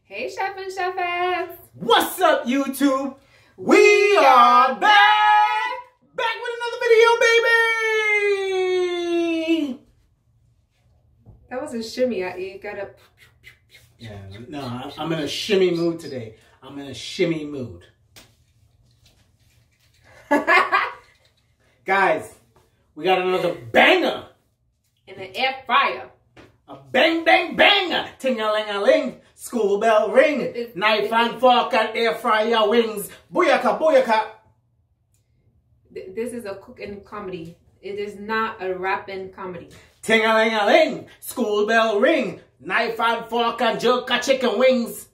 Hey, Chef and Chefettes. What's up, YouTube? We are back with another video, baby. That was a shimmy. You gotta. Yeah, no, I'm in a shimmy mood today. I'm in a shimmy mood. Guys, we got another banger In the air fryer. A bang, bang, banger. Ting-a-ling-a-ling. School bell ring. Knife and fork and air fryer wings. Booyaka, booyaka. This is a cooking comedy. It is not a rapping comedy. Ting-a-ling-a-ling. School bell ring. Knife and fork and jerk chicken wings.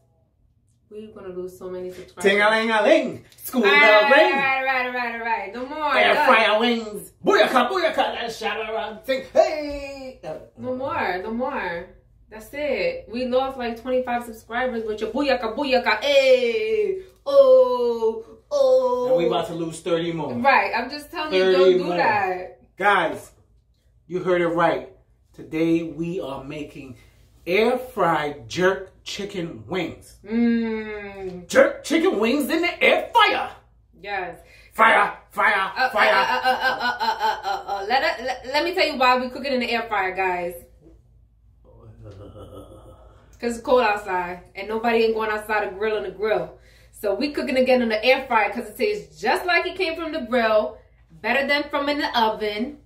We're gonna lose so many subscribers. Ting-a-ling-a-ling. School bell ring. Alright. No more. Air fryer wings. Booyaka, booyaka. That shadow around thing. Hey. No more. That's it. We lost like 25 subscribers with your booyaka, booyaka. Hey. Oh. And we about to lose 30 more. Right. I'm just telling you, don't do that. Guys, you heard it right. Today we are making air fried jerk chicken wings. Jerk chicken wings in the air fryer. Yes. Fire. Let me tell you why we cook it in the air fryer, guys. Because it's cold outside and nobody ain't going outside to grill on the grill. So we cooking again in the air fryer because it tastes just like it came from the grill. Better than from in the oven.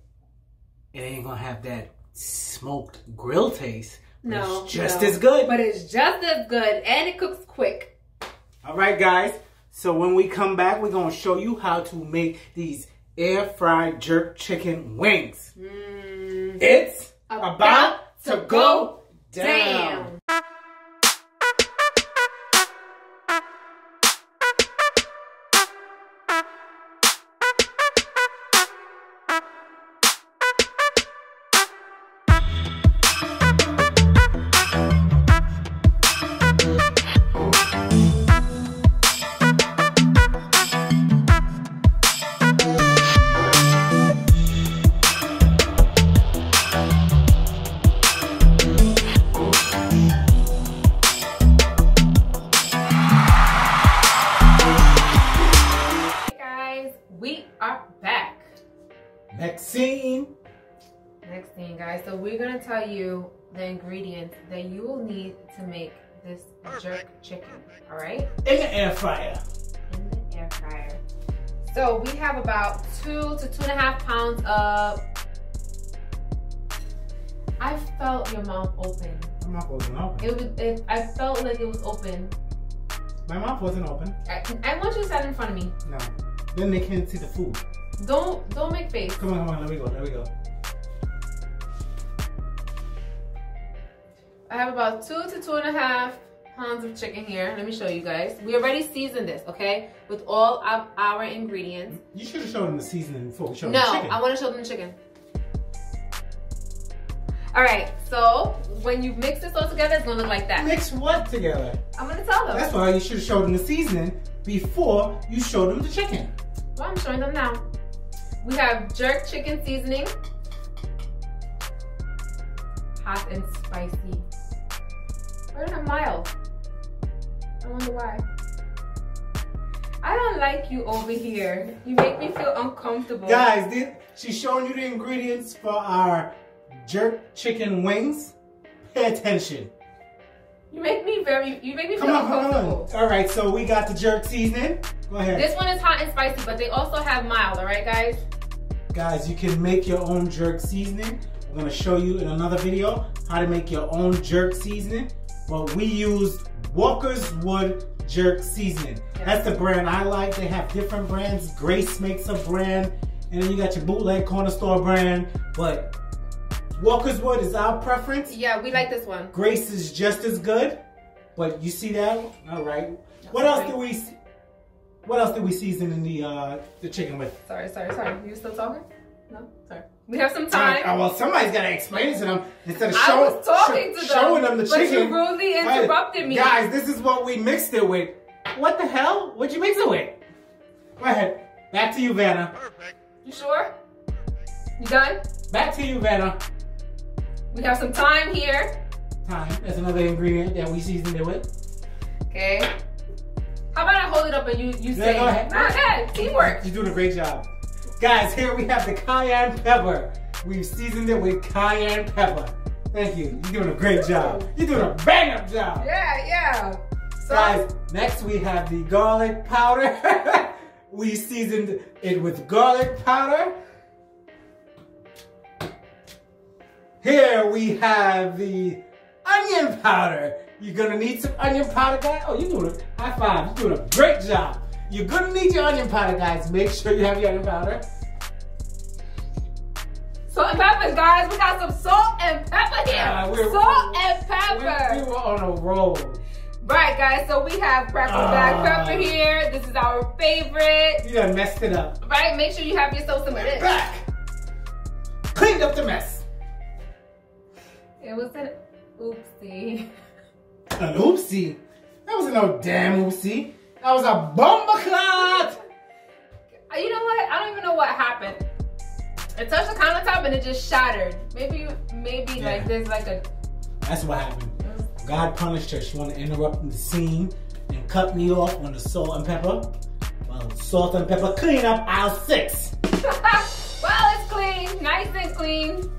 It ain't gonna have that smoked grill taste. No. It's just as good. But it's just as good and it cooks quick. All right, guys. So when we come back, we're gonna show you how to make these air fried jerk chicken wings. It's about to go down. Next scene, guys. So we're gonna tell you the ingredients that you will need to make this jerk chicken. All right? In the air fryer. In the air fryer. So we have about 2 to 2.5 pounds of. I felt your mouth open. My mouth wasn't open. I felt like it was open. My mouth wasn't open. I want you to stand in front of me. No. Then they can't see the food. Don't make face. Come on, there we go. I have about 2 to 2.5 pounds of chicken here. Let me show you guys. We already seasoned this, okay? With all of our ingredients. You should have shown them the seasoning before we showed them the chicken. No, I want to show them the chicken. All right, so when you mix this all together, it's gonna look like that. Mix what together? I'm gonna tell them. That's why you should have showed them the seasoning before you showed them the chicken. Well, I'm showing them now. We have jerk chicken seasoning. Hot and spicy. Where's the mild? I wonder why. I don't like you over here. You make me feel uncomfortable. Guys, she's showing you the ingredients for our jerk chicken wings. Pay attention. You make me feel uncomfortable. All right, so we got the jerk seasoning. Go ahead. This one is hot and spicy, but they also have mild, all right, guys? Guys, you can make your own jerk seasoning. We're gonna show you in another video how to make your own jerk seasoning. But we used Walker's Wood jerk seasoning. Yes. That's the brand I like. They have different brands. Grace makes a brand, and then you got your bootleg corner store brand. But Walker's Wood is our preference. Yeah, we like this one. Grace is just as good. But you see that? All right. What else did we season in the chicken with? Sorry. You still talking? No? Sorry. We have some time. Well, somebody's got to explain it to them instead of showing them the chicken. But you rudely interrupted me. Guys, this is what we mixed it with. What the hell? What'd you mix it with? Go ahead. Back to you, Vanna. Perfect. You sure? You done? Back to you, Vanna. We have some thyme here. Thyme. That's another ingredient that we seasoned it with. Okay. How about I hold it up and you say? Go ahead. Go ahead. Teamwork. You're doing a great job. Guys, here we have the cayenne pepper. We've seasoned it with cayenne pepper. Thank you. You're doing a great job. You're doing a bang-up job. Yeah. So, guys, next we have the garlic powder. We seasoned it with garlic powder. Here we have the onion powder. You're gonna need some onion powder, guys. Oh, you're doing a high five. You're doing a great job. You're gonna need your onion powder, guys. Make sure you have your onion powder. salt and peppers, guys. We got some salt and pepper here. Salt and pepper. We were on a roll. Right, guys. So we have crackled black pepper here. This is our favorite. You done messed it up. Right. Make sure you have yourself some of this. Back. Cleaned up the mess. It was an oopsie. An oopsie? That wasn't no damn oopsie. That was a bomba clot. You know what? I don't even know what happened. It touched the countertop and it just shattered. Maybe like there's like a... That's what happened. God punished her. She wanted to interrupt the scene and cut me off on the salt and pepper. Well, salt and pepper clean up aisle 6. Well, it's clean. Nice and clean.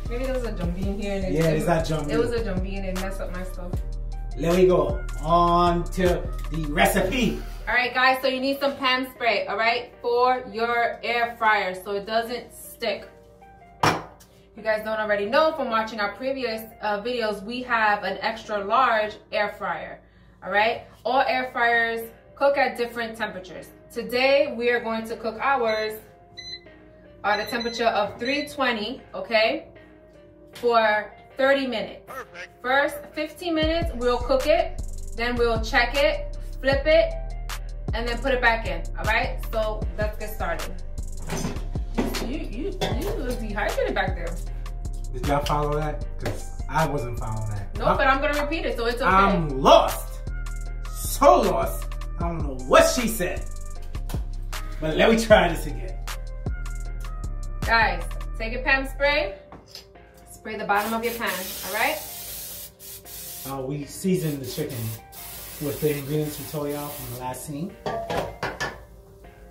Maybe there was a jumbine here. And it's that jumbine. It was a jumbine and messed up my stuff. There we go. On to the recipe. All right, guys. So you need some pan spray, all right, for your air fryer so it doesn't stick. If you guys don't already know from watching our previous videos, we have an extra large air fryer, all right? All air fryers cook at different temperatures. Today, we are going to cook ours at a temperature of 320, okay, for 30 minutes. Perfect. First 15 minutes, we'll cook it, then we'll check it, flip it, and then put it back in, all right? So let's get started. You look dehydrated back there. Did y'all follow that? Because I wasn't following that. No, but I'm gonna repeat it, so it's okay. I'm lost. So lost. I don't know what she said. But let me try this again. Guys, take your pan spray, spray the bottom of your pan, all right? We seasoned the chicken with the ingredients we told y'all from the last scene.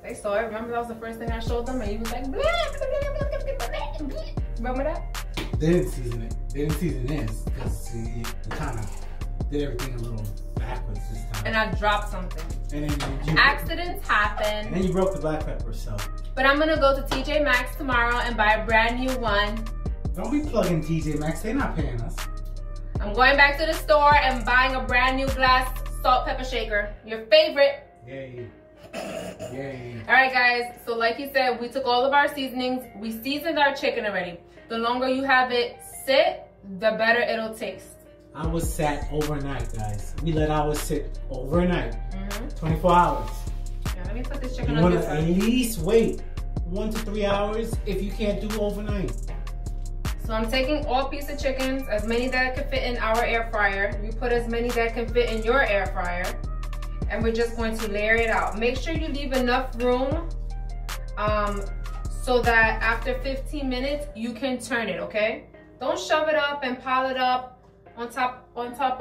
They saw it. Remember that was the first thing I showed them, and he was like, bleh, bleh, bleh, bleh, bleh. Remember that? They didn't season it. They didn't season this because they kind of did everything a little backwards this time. And I dropped something. And then Accidents happen. And then you broke the black pepper, so. But I'm gonna go to TJ Maxx tomorrow and buy a brand new one. Don't be plugging TJ Maxx. They're not paying us. I'm going back to the store and buying a brand new glass salt pepper shaker. Your favorite. Yay. Yay. All right, guys. So like he said, we took all of our seasonings. We seasoned our chicken already. The longer you have it sit, the better it'll taste. Ours sat overnight, guys. We let ours sit overnight. 24 hours. Yeah, let me put this chicken You on want this to side. at least wait 1 to 3 hours if you can't do overnight. So I'm taking all piece of chickens, as many that can fit in our air fryer. You put as many that can fit in your air fryer. And we're just going to layer it out. Make sure you leave enough room so that after 15 minutes, you can turn it, okay? Don't shove it up and pile it up on top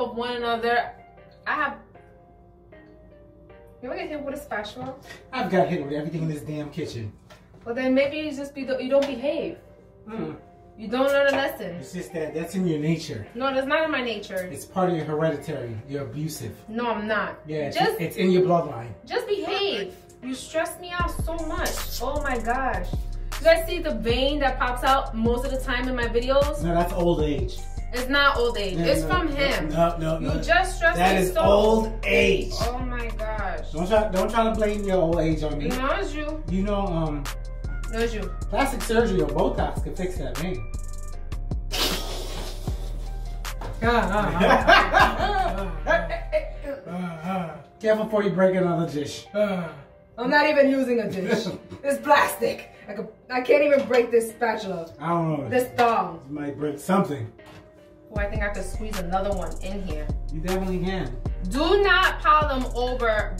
of one another. You ever get hit with a spatula? I've got hit with everything in this damn kitchen. Well, then maybe it's just you don't behave. You don't learn a lesson. It's just that's in your nature. No, that's not in my nature. It's part of your hereditary. You're abusive. No, I'm not. Yeah, it's in your bloodline. Just behave. You stress me out so much. Oh my gosh. You guys see the vein that pops out most of the time in my videos? No, that's old age. It's not old age. No, it's no, from him. No. You just stress me so. That is old age. Oh my gosh. Don't try to blame your old age on me. No, it's you. You know, No, it's you. plastic surgery or Botox can fix that vein. Careful before you break another dish. I'm not even using a dish. It's plastic. I can't even break this spatula. I don't know. This thong. You might break something. Oh, I think I could squeeze another one in here. You definitely can. Do not pile them over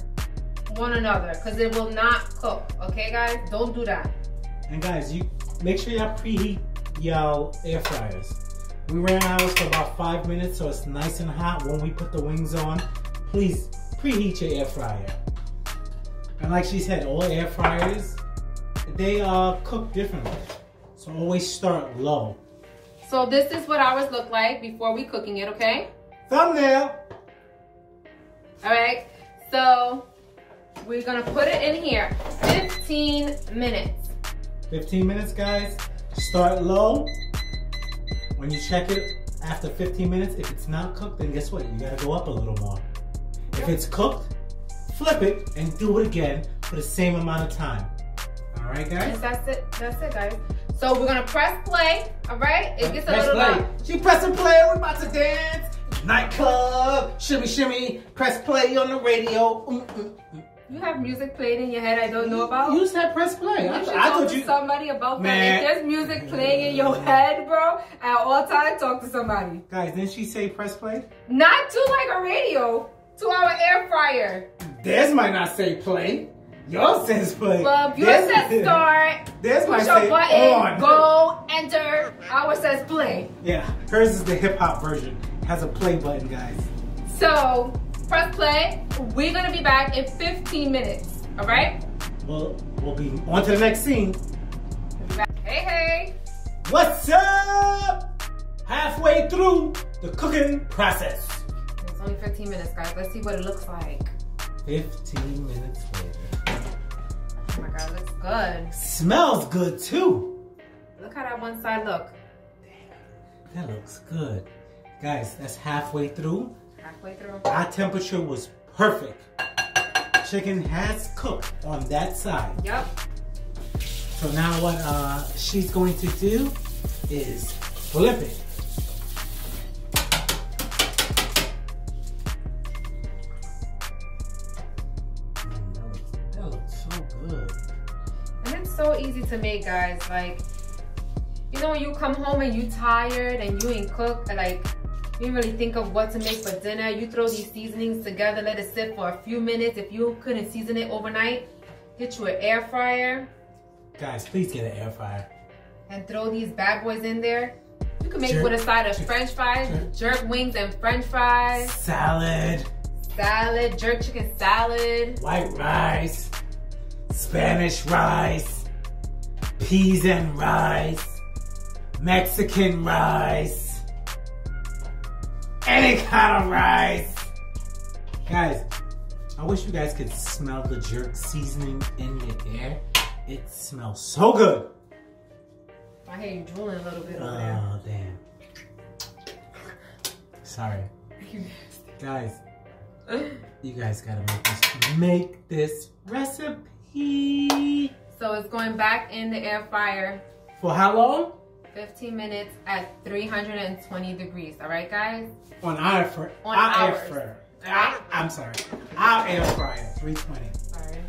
one another because it will not cook. Okay, guys? Don't do that. And guys, you make sure y'all preheat y'all air fryers. We ran ours for about 5 minutes, so it's nice and hot when we put the wings on. please preheat your air fryer. And like she said, all air fryers, they cook differently. So always start low. So this is what ours look like before we cooking it, okay? Thumbnail. All right, so we're gonna put it in here, 15 minutes. 15 minutes, guys. Start low. When you check it after 15 minutes, if it's not cooked, then guess what? You gotta go up a little more. If it's cooked, flip it and do it again for the same amount of time. All right, guys? Yes, that's it, guys. So we're gonna press play, all right? It gets a little loud. She pressing play, we're about to dance. Nightclub, shimmy, shimmy, press play on the radio. You have music playing in your head I don't know about? You said press play. You should talk to somebody about that. If there's music playing in your head, bro, at all times, talk to somebody. Guys, didn't she say press play? Not to like a radio, to our air fryer. Theirs might not say play. Yours says play. Well, yours says start. Theirs might push say your button, on. go, enter. Ours says play. Yeah, hers is the hip hop version. Has a play button, guys. So, press play. We're gonna be back in 15 minutes, all right? We'll be on to the next scene. Hey, hey. What's up? Halfway through the cooking process. It's only 15 minutes, guys. Let's see what it looks like. 15 minutes later. Oh my God, it looks good. Smells good too. Look how that one side look. Damn, that looks good. Guys, that's halfway through. Halfway through. Our temperature was perfect. Chicken has cooked on that side. Yep. So now what she's going to do is flip it. That looks so good. And it's so easy to make, guys. Like, you know when you come home and you tired and you ain't cooked, like, you didn't really think of what to make for dinner. You throw these seasonings together, let it sit for a few minutes. If you couldn't season it overnight, get you an air fryer. Guys, please get an air fryer. And throw these bad boys in there. You can make it with a side of French fries, jerk wings and French fries. Salad. Salad, jerk chicken salad. White rice. Spanish rice. Peas and rice. Mexican rice. Any kind of rice. Guys, I wish you guys could smell the jerk seasoning in the air. It smells so good. I hear you drooling a little bit over there. Oh, damn. Sorry. Guys, you guys gotta make this recipe. So it's going back in the air fryer. For how long? 15 minutes at 320 degrees. All right, guys? On our air fryer. I'm sorry. Our air fryer, 320. All right.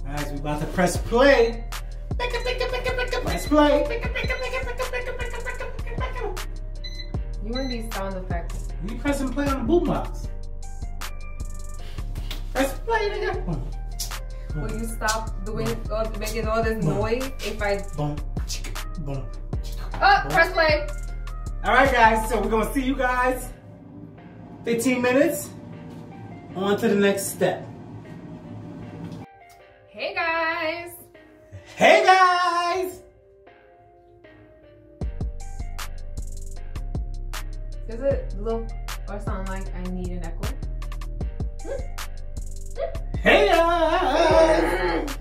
Guys, we about to press play. Press play. You want these sound effects? You pressing play on the boombox. Press play, nigga. Will you stop doing making all this noise if I... Boom, boom. Oh, press play. All right, guys, so we're gonna see you guys 15 minutes. On to the next step. Hey, guys. Hey, guys. Does it look or sound like I need an echo? Hey, guys.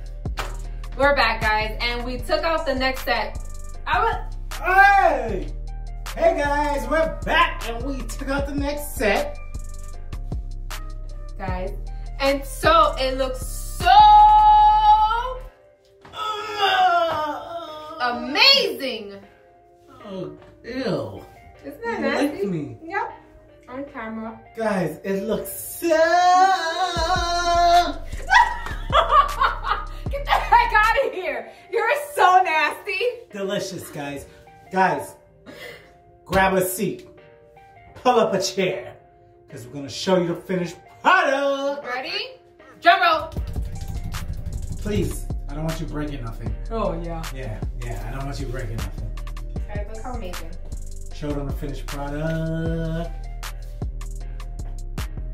We're back, guys, and we took out the next set. Hey! Hey guys, we're back and we took out the next set. Guys, and so it looks so amazing. Oh, ew. Isn't that You nasty? licked me. Yep, on camera. Guys, it looks so... Get the heck out of here. You're so nasty. Delicious, guys. Guys, grab a seat. Pull up a chair. Because we're going to show you the finished product. Ready? Drum roll. Please, I don't want you breaking nothing. Oh, yeah. Yeah, I don't want you breaking nothing. Guys, look how amazing. Show them the finished product.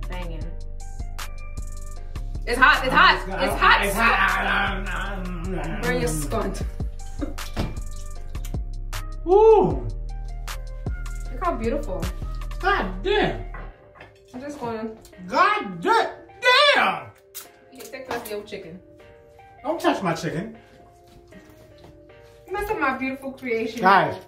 Banging. It's hot. It's hot. It's hot. It's hot. Where your skunt? Ooh. Look how beautiful. God damn. I'm just going. God damn. You take the old chicken. Don't touch my chicken. Mess up my beautiful creation. Guys.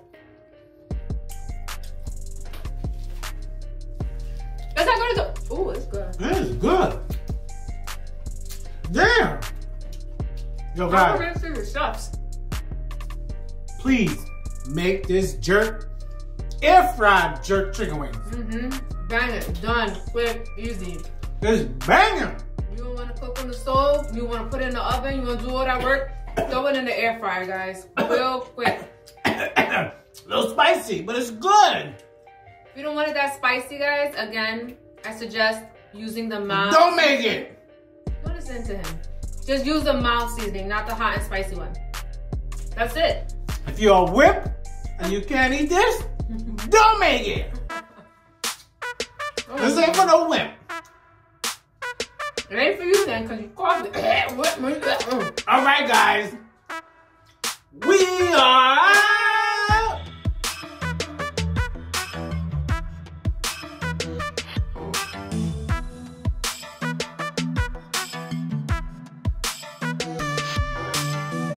That's not good. Ooh, it's good. This is good. Damn. Yo, guys. I'm gonna see stuffs. Please make this air fried jerk chicken wings. Bang it. Done. Quick. Easy. It's banging. You don't want to cook on the stove. You want to put it in the oven. You want to do all that work. Throw it in the air fryer, guys. Real quick. A little spicy, but it's good. If you don't want it that spicy, guys, again, I suggest using the mild. Don't make it. Don't listen to him. Just use the mild seasoning, not the hot and spicy one. That's it. If you're a whip and you can't eat this, don't make it. This ain't for no whip. It ain't for you then, because you caused it. All right, guys. We are